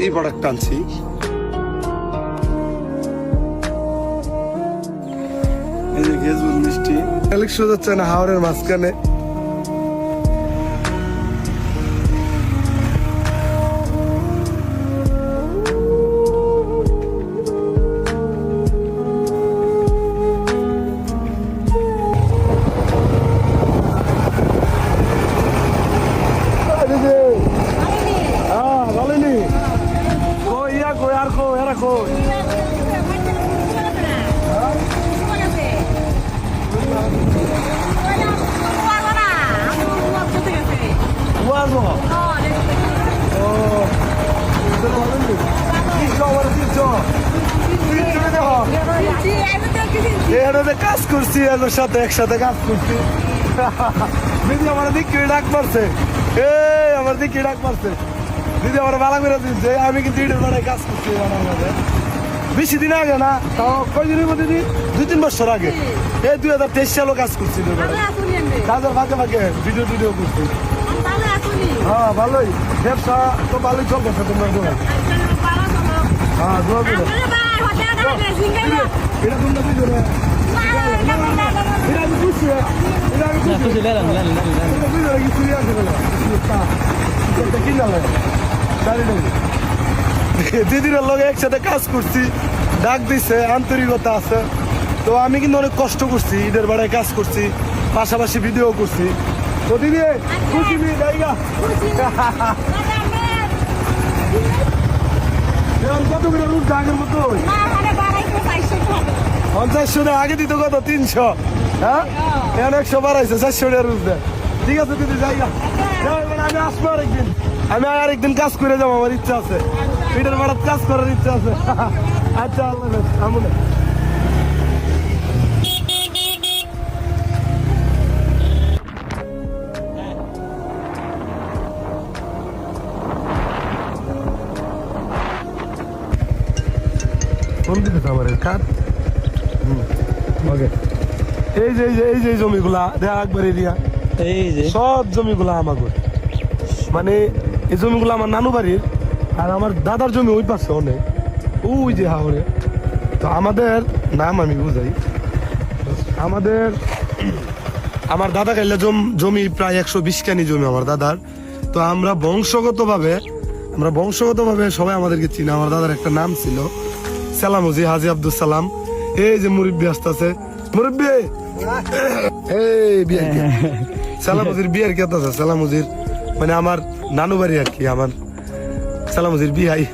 এই প্রোডাক্ট আনছি। এই যে খেজুর মিষ্টি কালেকশন হচ্ছে না হাওড়ের মাঝখানে। কাজ করছি এদের সাথে একসাথে কাজ করছি। দিদি আমার দিকে ডাক মারছে, আমার দিকে ডাক মারছে। দিদি আমার ভালো করে দিচ্ছে। আমি কিন্তু ইটের বাড়ায় কাজ করছি বেশি দিন আগে না, তাও কয়দিনের মধ্যে দিন 2-3 বছর আগে। এই 2023 সালও কাজ করছি কাজের ফাঁকে ফাঁকে ভিডিও করছি। হ্যাঁ ভালোই, ব্যবসা তো ভালোই চলতেছে। তোমরা হ্যাঁ দোয়া করো। এটা তোমরা বুঝো না, দিদির লগে একসাথে কাজ করছি, ডাক দিছে, আন্তরিকতা আছে। তো আমি কিন্তু অনেক কষ্ট করছি, ঈদের বেড়ায় কাজ করছি, পাশাপাশি ভিডিও করছি। তো দিদি খুশি জায়গা কত করে রুট আগের মতো 50 আগে দিত কত 300, হ্যাঁ 100 বাড়াইছে 400 টাকা রুট দেয়। ঠিক আছে দিদি জায়গা, আমি আসবো আরেকদিন। আমি আরেকদিন কাজ করে যাবো, আমার ইচ্ছা আছে, পিঠের বাড়ার কাজ করার ইচ্ছা আছে। আচ্ছা আল্লাহ আমুন। কোন দিকে আমার কাঠ? এই যে এই যে জমিগুলা দেখা একবার এরিয়া, এই যে সব জমিগুলা আমাদের। মানে এই জমিগুলো আমার নানু বাড়ির, আর আমার দাদার জমি ওই পাশে অনেক, ওই যে হাওড়ে। তো আমাদের নাম আমি বুঝাই, আমার দাদা খাইলে জমি প্রায় 120 কানি জমি আমার দাদার। তো আমরা বংশগতভাবে সবাই আমাদেরকে চিনি। আমার দাদার একটা নাম ছিল সালামুজি, হাজি আব্দুল সালাম। এই যে মুরব্বী আসতেছে, মুরব্বী এই বিয়ের সালামুজির বিয়ের কে আছে? সালামুজির মানে আমার নানু বাড়ি আর কি, আমার সালামুজির বিয়াই।